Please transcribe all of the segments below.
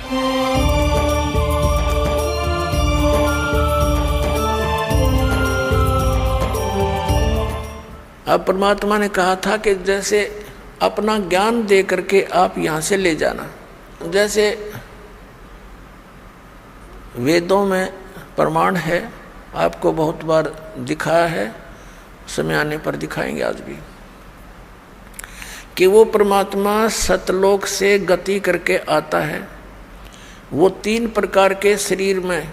अब परमात्मा ने कहा था कि जैसे अपना ज्ञान दे करके आप यहाँ से ले जाना, जैसे वेदों में प्रमाण है, आपको बहुत बार दिखाया है, समय आने पर दिखाएंगे आज भी, कि वो परमात्मा सतलोक से गति करके आता है। वो 3 प्रकार के शरीर में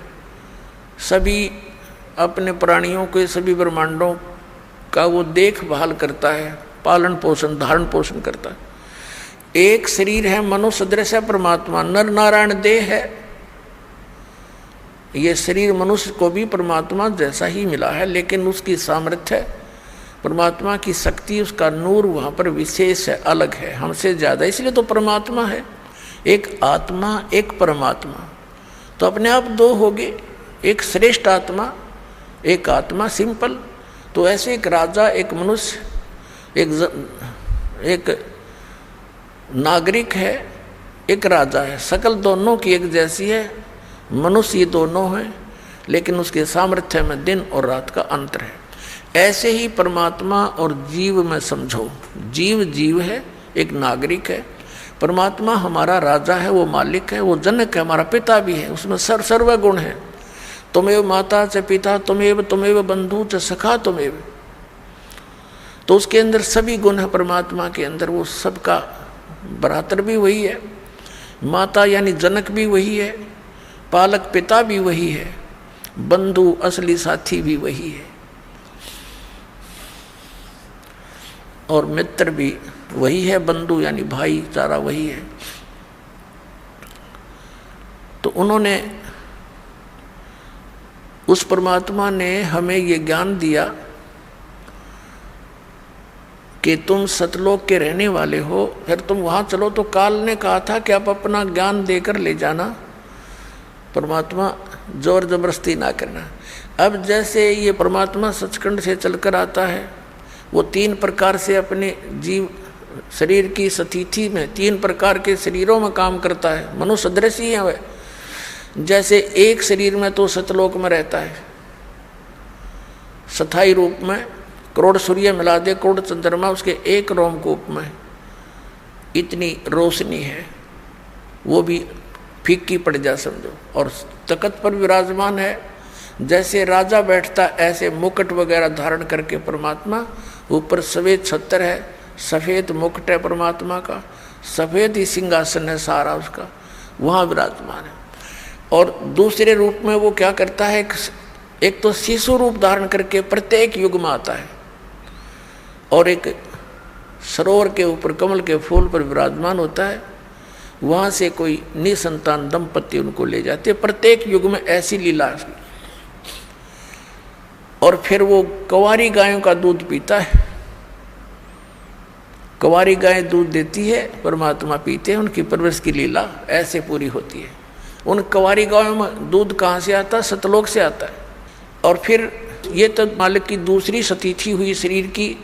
सभी अपने प्राणियों के सभी ब्रह्मांडों का वो देखभाल करता है, पालन पोषण धारण पोषण करता है। एक शरीर है मनुष्य सदृश है परमात्मा, नर नारायण देह है। ये शरीर मनुष्य को भी परमात्मा जैसा ही मिला है, लेकिन उसकी सामर्थ्य, परमात्मा की शक्ति, उसका नूर वहाँ पर विशेष है, अलग है, हमसे ज़्यादा, इसलिए तो परमात्मा है। एक आत्मा एक परमात्मा, तो अपने आप 2 हो गए, एक श्रेष्ठ आत्मा, एक आत्मा सिंपल। तो ऐसे एक राजा, एक मनुष्य, एक नागरिक है, एक राजा है, शकल दोनों की एक जैसी है, मनुष्य ये दोनों हैं, लेकिन उसके सामर्थ्य में दिन और रात का अंतर है। ऐसे ही परमात्मा और जीव में समझो, जीव जीव है, एक नागरिक है, परमात्मा हमारा राजा है, वो मालिक है, वो जनक है, हमारा पिता भी है, उसमें सर्व गुण है। तुमेव माता च पिता तुमेव बंधु च सखा तुमेव, तो उसके अंदर सभी गुण है परमात्मा के अंदर, वो सबका भ्रातर भी वही है, माता यानी जनक भी वही है, पालक पिता भी वही है, बंधु असली साथी भी वही है, और मित्र भी वही है, बंधु यानी भाईचारा वही है। तो उन्होंने, उस परमात्मा ने हमें ये ज्ञान दिया कि तुम सतलोक के रहने वाले हो, फिर तुम वहाँ चलो। तो काल ने कहा था कि आप अपना ज्ञान देकर ले जाना, परमात्मा जोर जबरदस्ती ना करना। अब जैसे ये परमात्मा सचखंड से चलकर आता है, वो 3 प्रकार से अपने जीव शरीर की स्थिति में 3 प्रकार के शरीरों में काम करता है, मनुष्य सदृश ही है वह। जैसे एक शरीर में तो सतलोक में रहता है, स्थायी रूप में, करोड़ सूर्य मिला दे, करोड़ चंद्रमा उसके एक रोमकूप में, इतनी रोशनी है, वो भी फीकी पड़ जा समझो। और तख्त पर विराजमान है, जैसे राजा बैठता ऐसे मुकुट वगैरह धारण करके परमात्मा, ऊपर सफ़ेद छत्र है, सफ़ेद मुकुट है परमात्मा का, सफ़ेद ही सिंहासन है सारा उसका, वहाँ विराजमान है। और दूसरे रूप में वो क्या करता है, एक तो शिशु रूप धारण करके प्रत्येक युग में आता है, और एक सरोवर के ऊपर कमल के फूल पर विराजमान होता है, वहाँ से कोई निसंतान दंपति उनको ले जाते, प्रत्येक युग में ऐसी लीला है। और फिर वो कंवारी गायों का दूध पीता है, कंवारी गाय दूध देती है, परमात्मा पीते हैं, उनकी परवरिश की लीला ऐसे पूरी होती है। उन कंवारी गायों में दूध कहाँ से आता है, सतलोक से आता है। और फिर ये तो मालिक की दूसरी स्थिति हुई शरीर की,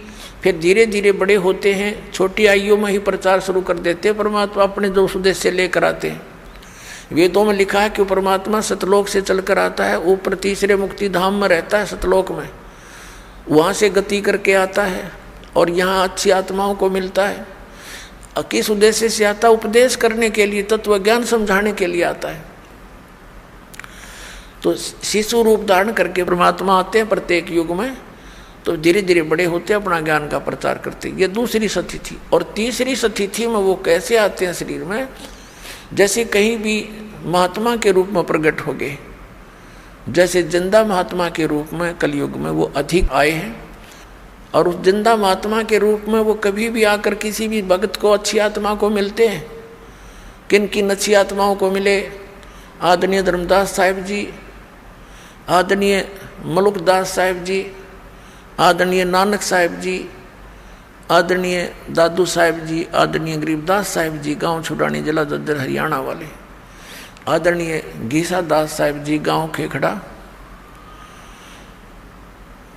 फिर धीरे धीरे बड़े होते हैं, छोटी आयु में ही प्रचार शुरू कर देते हैं, परमात्मा अपने जो उद्देश्य लेकर आते हैं। वेदों में लिखा है कि परमात्मा सतलोक से चलकर आता है, ऊपर तीसरे मुक्ति धाम में रहता है सतलोक में, वहाँ से गति करके आता है और यहाँ अच्छी आत्माओं को मिलता है। किस उद्देश्य से आता है? उपदेश करने के लिए, तत्व ज्ञान समझाने के लिए आता है। तो शिशु रूप धारण करके परमात्मा आते हैं प्रत्येक युग में, तो धीरे धीरे बड़े होते अपना ज्ञान का प्रचार करते। ये दूसरी स्थिति। और तीसरी स्थिति में वो कैसे आते हैं शरीर में, जैसे कहीं भी महात्मा के रूप में प्रकट हो गए, जैसे जिंदा महात्मा के रूप में कलयुग में वो अधिक आए हैं। और उस जिंदा महात्मा के रूप में वो कभी भी आकर किसी भी भक्त को, अच्छी आत्मा को मिलते हैं। किन किन अच्छी आत्माओं को मिले? आदरणीय धर्मदास साहिब जी, आदरणीय मलुकदास साहिब जी, आदरणीय नानक साहिब जी, आदरणीय दादू साहिब जी, आदरणीय गरीबदास साहिब जी गांव छुड़ानी जिला दद्दर हरियाणा वाले, आदरणीय घीसा दास साहिब जी गांव खेखड़ा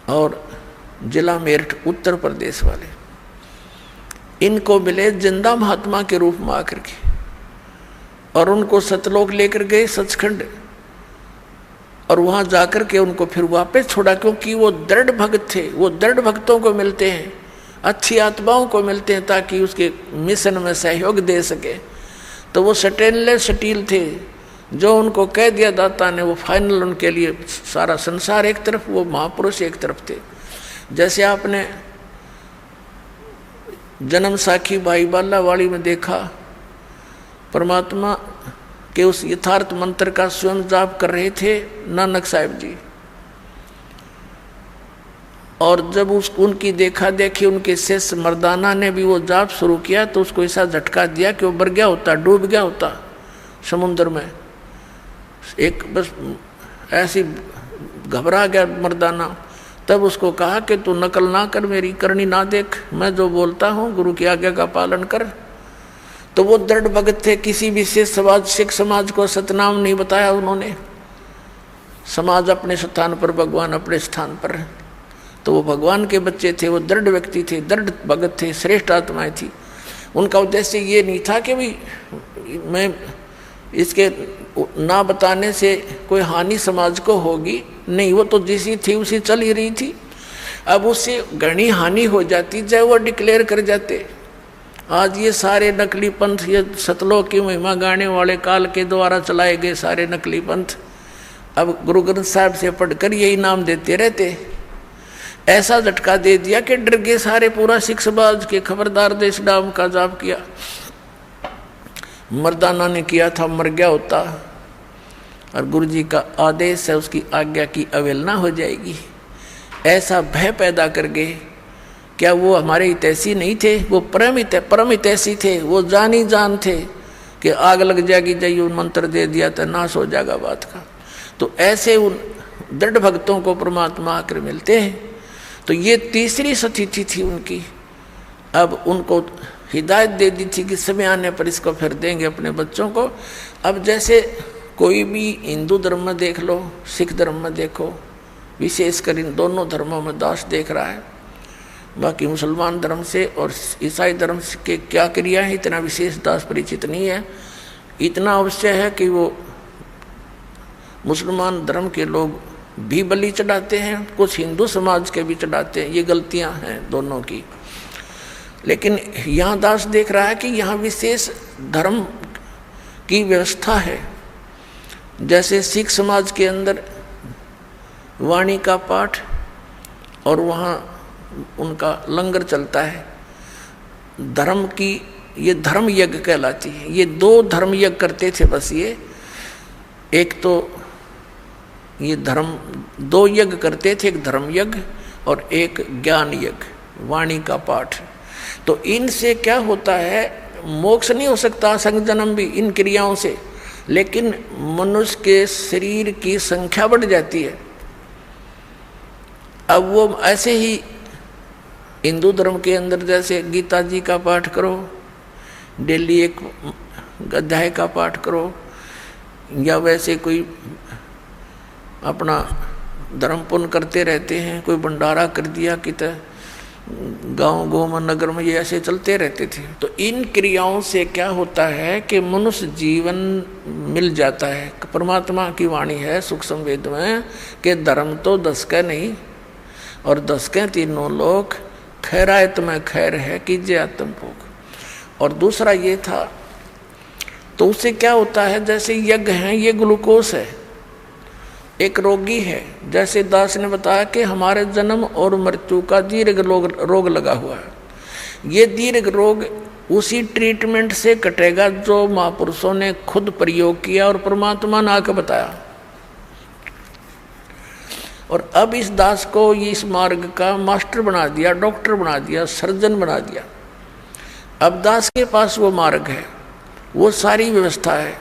और जिला मेरठ उत्तर प्रदेश वाले, इनको मिले जिंदा महात्मा के रूप में आकर के। और उनको सतलोक लेकर गए सचखंड, और वहां जाकर के उनको फिर वापस छोड़ा, क्योंकि वो दृढ़ भक्त थे। वो दृढ़ भक्तों को मिलते हैं, अच्छी आत्माओं को मिलते हैं, ताकि उसके मिशन में सहयोग दे सके। तो वो स्टेनलेस स्टील थे, जो उनको कह दिया दाता ने वो फाइनल, उनके लिए सारा संसार एक तरफ, वो महापुरुष एक तरफ थे। जैसे आपने जन्म साखी भाई बालावाड़ी में देखा, परमात्मा के उस यथार्थ मंत्र का स्वयं जाप कर रहे थे नानक साहिब जी, और जब उनकी देखा देखी उनके शिष्य मर्दाना ने भी वो जाप शुरू किया, तो उसको ऐसा झटका दिया कि वो मर गया होता, डूब गया होता समुद्र में। एक बस ऐसी घबरा गया मर्दाना। तब उसको कहा कि तू नकल ना कर, मेरी करनी ना देख, मैं जो बोलता हूँ गुरु की आज्ञा का पालन कर। तो वो दृढ़ भगत थे, किसी विशेष समाज सिख समाज को सतनाम नहीं बताया उन्होंने। समाज अपने स्थान पर, भगवान अपने स्थान पर। तो वो भगवान के बच्चे थे, वो दृढ़ व्यक्ति थे, दृढ़ भगत थे, श्रेष्ठ आत्माएं थी। उनका उद्देश्य ये नहीं था कि भी मैं इसके ना बताने से कोई हानि समाज को होगी, नहीं, वो तो जैसी थी उसी चल ही रही थी। अब उससे घनी हानि हो जाती, चाहे वो डिक्लेयर कर जाते। आज ये सारे नकली पंथ, ये सतलोक की महिमा गाने वाले काल के द्वारा चलाए गए सारे नकली पंथ, अब गुरु ग्रंथ साहब से पढ़कर यही नाम देते रहते। ऐसा झटका दे दिया कि डर गए सारे, पूरा सिख समाज के खबरदार देश नाम का जाप किया। मर्दाना ने किया था, मर गया होता, और गुरु जी का आदेश है, उसकी आज्ञा की अवहेलना हो जाएगी। ऐसा भय पैदा कर गए। क्या वो हमारे हितैषी नहीं थे? वो परम हितैषी थे। वो जानी जान थे कि आग लग जाएगी, जाइए मंत्र दे दिया तो नाश हो जाएगा बात का। तो ऐसे उन दृढ़ भक्तों को परमात्मा आकर मिलते हैं। तो ये तीसरी स्थिति थी उनकी। अब उनको हिदायत दे दी थी कि समय आने पर इसको फिर देंगे अपने बच्चों को। अब जैसे कोई भी हिंदू धर्म में देख लो, सिख धर्म में देखो, विशेषकर इन दोनों धर्मों में दास देख रहा है। बाकी मुसलमान धर्म से और ईसाई धर्म के क्या क्रिया है इतना विशेष दास परिचित नहीं है। इतना अवश्य है कि वो मुसलमान धर्म के लोग भी बलि चढ़ाते हैं, कुछ हिंदू समाज के भी चढ़ाते हैं। ये गलतियां हैं दोनों की। लेकिन यहाँ दास देख रहा है कि यहाँ विशेष धर्म की व्यवस्था है। जैसे सिख समाज के अंदर वाणी का पाठ और वहाँ उनका लंगर चलता है। धर्म की ये धर्म यज्ञ कहलाती है। ये दो धर्म यज्ञ करते थे बस। ये एक तो ये धर्म दो यज्ञ करते थे, एक धर्म यज्ञ और एक ज्ञान यज्ञ, वाणी का पाठ। तो इनसे क्या होता है, मोक्ष नहीं हो सकता संग जन्म भी इन क्रियाओं से, लेकिन मनुष्य के शरीर की संख्या बढ़ जाती है। अब वो ऐसे ही हिंदू धर्म के अंदर जैसे गीता जी का पाठ करो, डेली एक अध्याय का पाठ करो, या वैसे कोई अपना धर्म पुण्य करते रहते हैं, कोई भंडारा कर दिया कि गाँव गोम नगर में, ये ऐसे चलते रहते थे। तो इन क्रियाओं से क्या होता है कि मनुष्य जीवन मिल जाता है। परमात्मा की वाणी है सुख संवेद में कि धर्म तो 10 का नहीं और 10 के तीनों लोग, खैरायत में खैर है कीजिए आत्म भोग। और दूसरा ये था, तो उससे क्या होता है, जैसे यज्ञ है ये ग्लूकोस है, एक रोगी है। जैसे दास ने बताया कि हमारे जन्म और मृत्यु का दीर्घ रोग लगा हुआ है। ये दीर्घ रोग उसी ट्रीटमेंट से कटेगा जो महापुरुषों ने खुद प्रयोग किया और परमात्मा ने आकर बताया। और अब इस दास को इस मार्ग का मास्टर बना दिया, डॉक्टर बना दिया, सर्जन बना दिया। अब दास के पास वो मार्ग है, वो सारी व्यवस्था है।